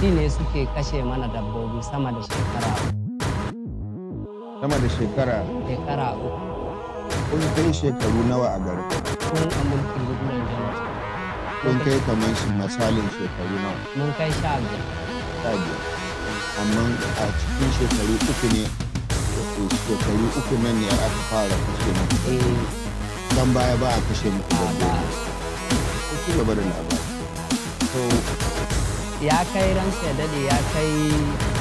bigilanti ne suke kashe mana dabbobi sama da Sama da shekara shekara uku kun kai shekaru nawa a garin? tun a mulkin Goodluck Jonathan. Kun kai kamar misalin shekaru nawa? Mun kai 15. 15. Amma a cikin shekaru uku nan ne aka fara kashe muku. Dan baya ba a kashe muku dabbobi. Ku ci gaba da labari. To ya kai ransa ya dade ya kai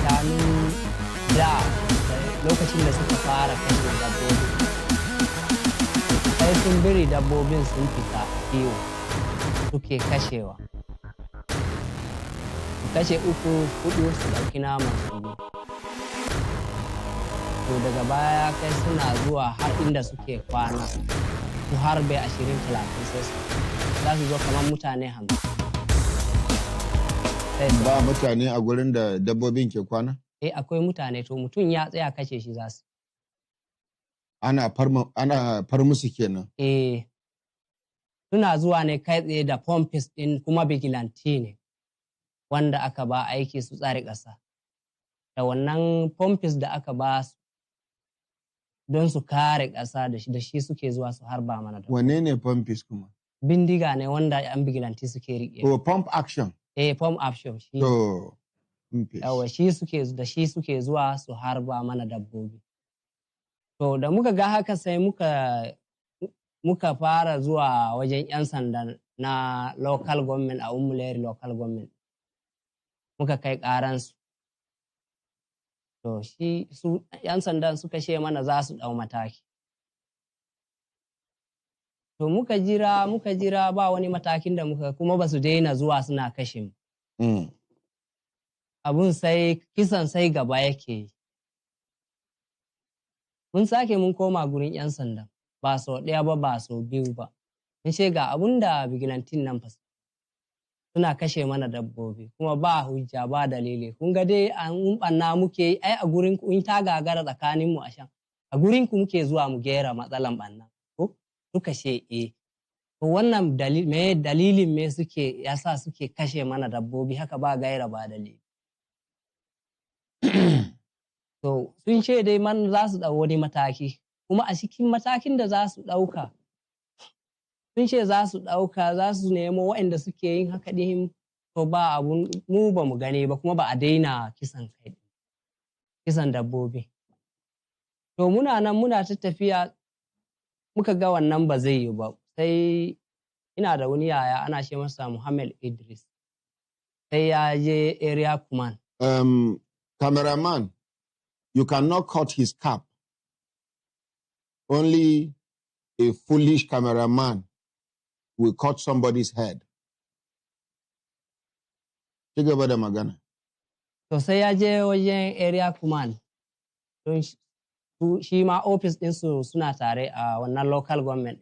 shanun da lokacin da suka fara kashe dabbobi. Sai sun biri dabbobin sun fita kiwo suke kashewa. Su kashe 3, 4 su ɗauki naman su ne. To daga baya ya kai suna zuwa har inda suke kwana su harbe 20-30 sai za su zo kamar mutane 50. Ba mutane a gurin da dabbobin ke kwana? Akwai mutane to mutum ya tsaya kashe shi za su. Ana far musu kenan. Suna zuwa ne kai tsaye da pompis ɗin kuma bigilanti ne wanda aka ba aiki su tsare ƙasa. Da wannan pompis da aka ba su don su kare ƙasa da shi suke zuwa su harba mana. Wane ne pompis kuma? Bindiga ne wanda yan bigilanti suke riƙe. To pump action. Pump action shi. To yawa da shi suke zuwa su harba mana dabbobi. To da muka ga haka sai muka fara zuwa wajen 'yan sanda na local government a Umuleri local government. Muka kai ƙaransu. To su 'yan sandan suka ce mana za su ɗau mataki. To muka jira ba wani matakin da muka kuma ba su daina zuwa suna kashe mu. Abun kisan sai gaba yake yi. Mun koma gurin 'yan sanda ba sau ɗaya ba sau biyu ba. Mun ce ga abun da bigilantin nan fa suna kashe mana dabbobi kuma ba hujja ba dalili. Kun ga dai an ɓanna muke yi a gurin ku in ta gagara tsakanin mu a shan. A gurin ku muke zuwa mu gera matsalan ɓanna. Ko suka ce to wannan dalilin me yasa suke kashe mana dabbobi haka ba gaira ba dalili. To sun ce dai za su ɗau wani mataki kuma a cikin matakin da za su ɗauka sun ce za su nemo waɗanda suke yin haka ɗin to ba abun mu ba mu gani ba kuma ba a daina kisan dabbobi. To muna nan muna ta tafiya muka ga wannan ba zai yi ba sai ina da wani yaya ana ce masa Muhammad Idris sai ya je area command. Cameraman, you cannot cut his cap. Only a foolish cameraman will cut somebody's head. Ci gaba da magana. To sai ya je wajen area command don shi ma office ɗinsu suna tare a wannan local government.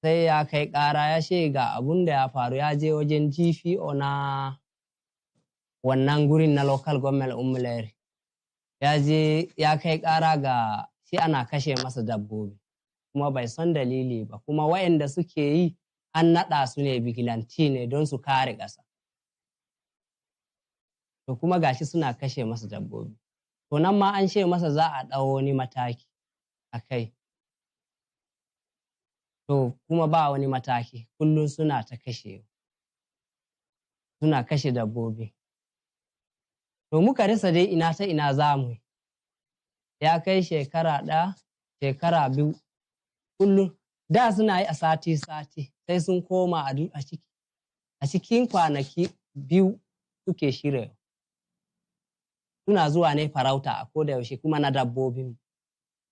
Sai ya kai ƙara ya ce ga abun da ya faru ya je wajen GPO na wannan gurin na local government Umuleri. Ya kai ƙara ga shi ana kashe masa dabbobi kuma bai san dalili ba kuma waɗanda suke yi an naɗa su ne bigilanti ne don su kare ƙasa. To kuma gashi suna kashe masa dabbobi. To nan ma an ce masa za a ɗau wani mataki a kai. To kuma ba wani mataki kullum suna ta suna kashe dabbobi. To muka rasa dai ina ta ina za mu yi. Ya kai shekara 1, shekara 2 kullum da suna yi a sati sai sun koma a cikin kwanaki 2 suke shirya. Suna zuwa ne farauta a koda yaushe kuma na dabbobin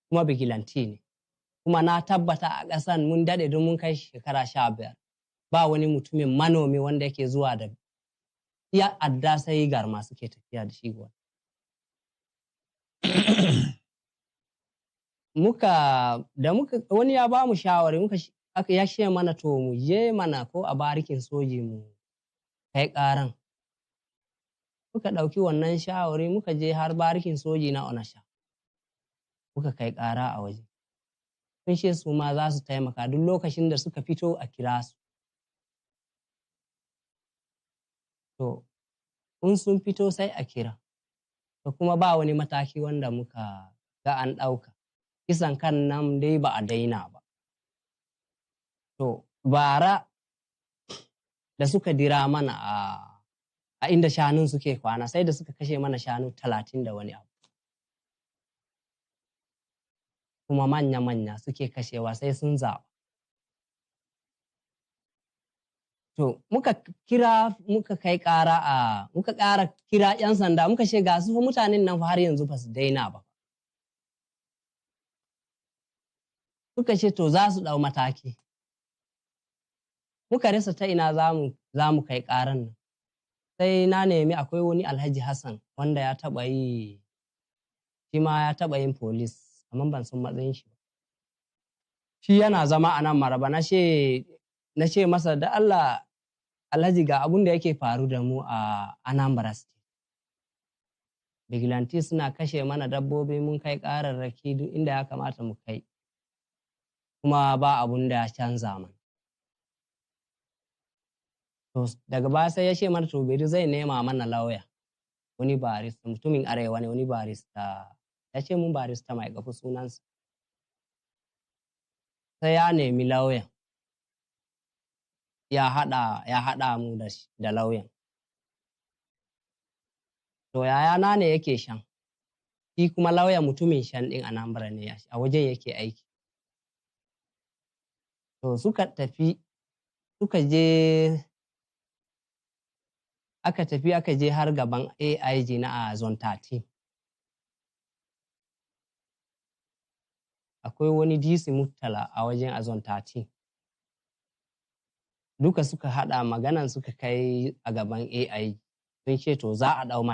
kuma bigilanti ne. Kuma na tabbata a ƙasan mun daɗe don mun kai shekara 15 ba wani mutumin manomi wanda yake zuwa da iya adda sai garma suke tafiya da shi gona. Wani ya ba mu shawari ya ce mana to mu je mana ko a barikin soji mu kai ƙaran. Muka ɗauki wannan shawari muka je har barikin soji na Onasha. Muka kai ƙara a waje. Sun ce su ma za su taimaka duk lokacin da suka fito a kira su. To in sun fito sai a kira. To kuma ba wani mataki wanda muka ga an ɗauka. Kisan kan nan dai ba a daina ba. To bara da suka dira mana a inda shanun suke kwana sai da suka kashe mana shanu 30 da wani abu. Kuma manya-manya suke kashewa sai sun zaɓa. To muka kai ƙara muka ƙara kira 'yan sanda muka ce ga su fa mutanen nan fa har yanzu ba su daina ba. Suka ce to za su ɗau mataki. Muka rasa ta ina za mu kai ƙaran nan. Sai na nemi akwai wani Alhaji Hassan wanda ya taɓa yi, shi ma ya taɓa yin police, amma ban san matsayin shi ba. Shi yana zama a nan Maraba, na ce masa da Allah Alhaji ga abun da yake faru da mu a Anambra State. Vigilante suna kashe mana dabbobi, mun kai ƙararraki duk inda ya kamata mu kai. Kuma ba abun da ya canza mana. To daga baya sai ya ce mana to bari zai nema mana lauya. Wani barista, mutumin Arewa ne, wani barista. Ya ce mun barista mai gafi sunansa. Sai ya nemi lauyan. Ya haɗa mu da lauyan. To yayana ne yake Shan. Shi kuma lauyan mutumin Shan ɗin Anambra ne, a wajen yake aiki. To suka tafi, aka je har gaban AIG na Zone 13. Akwai wani DC Murtala a wajen a Zone 13. Duka suka haɗa maganan suka kai a gaban AIG. Sun ce to za a ɗau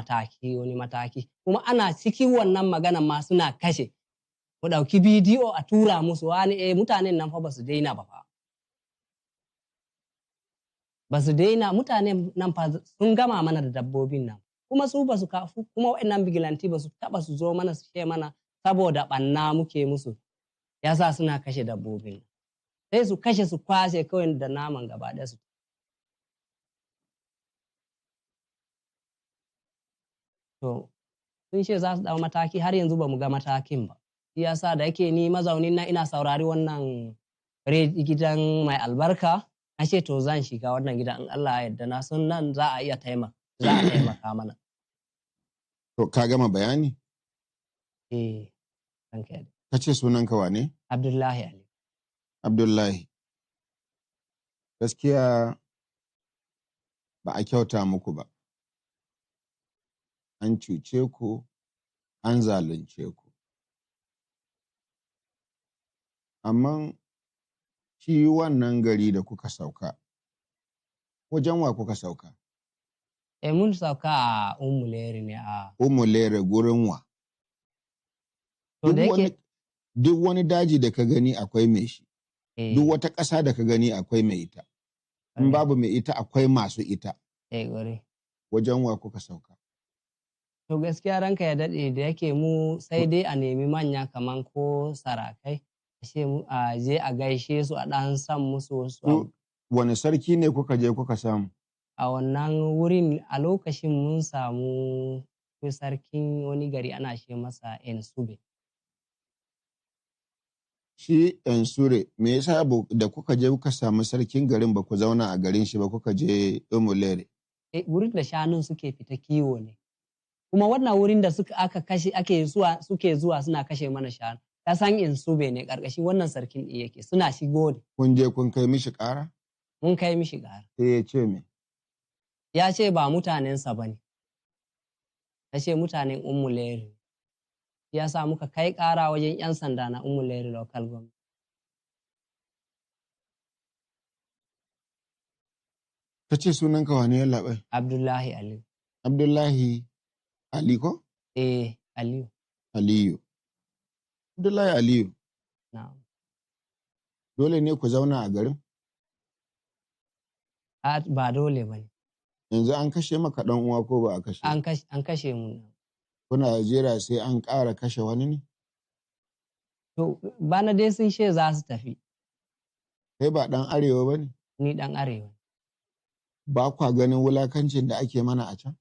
wani mataki. Kuma ana cikin wannan maganan ma suna kashe. Mu ɗauki bidiyo a tura musu wani mutanen nan fa ba su daina ba fa. Ba su daina, mutanen nan fa sun gama mana da dabbobin nan. Kuma su ba su kuma waɗannan bigilanti ba su taɓa su zo mana su ce mana saboda ɓanna muke musu. Yasa suna kashe dabbobin. Sai su kashe su kwashe kawai da naman gaba ɗaya su. To sun ce za su ɗau mataki, har yanzu ba mu ga matakin ba. Shi yasa da yake ni mazaunin nan ina saurari wannan gidan mai albarka, na ce to zan shiga wannan gidan in Allah ya yarda, na san nan za a iya taimaka mana. To ka gama bayani? Ranka yadda. Ka ce sunanka wane? Abdullahi Ali. Abdullahi. Gaskiya ba a kyauta muku ba. An cuce ku, an zalunce ku. Amma shi wannan gari da kuka sauka, wajen wa kuka sauka? Mun sauka a Umulere ne a. Umulere gurin wa? To da yake duk wani daji da ka gani akwai mai shi. Duk wata ƙasa da ka gani akwai mai ita. In babu mai ita akwai masu ita. Wajen wa kuka sauka? To gaskiya ranka ya daɗe, da yake mu sai dai a nemi manya kaman ko sarakai, a je a gaishe su, a ɗan san musu wasu. Wani sarki ne kuka je kuka samu? A wannan wurin a lokacin mun samu sarkin wani gari ana ce masa Ensube. Shi Ensure, me yasa da kuka je kuka samu sarkin garin ba ku zauna a garin shi ba kuka je Umulere? Wurin da shanun suke fita kiwo ne. Kuma wannan wurin da suke zuwa suna kashe mana shanu. Ka san Ensube ne ƙarƙashin wannan sarkin ɗin yake, suna shigo ne. Kun je kun kai mishi ƙara? Mun kai mishi ƙara. Sai ya ce me? Ya ce ba mutanensa ba ne. Ya ce mutanen Umulere. Ya sa muka kai ƙara wajen 'yan sanda na Umulere Local Government. Ka ce sunanka wane ya labai? Abdullahi Ali. Abdullahi Ali ko? Aliyu. Aliyu. Abdullahi Aliyu. Na'am. Dole ne ku zauna a garin? Ba dole ba ne. Yanzu an kashe maka ɗan uwa ko ba a kashe? An kashe mu. Kuna jera sai an ƙara kashe wani ne? To bana dai sun ce za su tafi. Kai ba ɗan arewa ba ne? Ni ɗan arewa. Ba kwa ganin wulakancin da ake mana a can?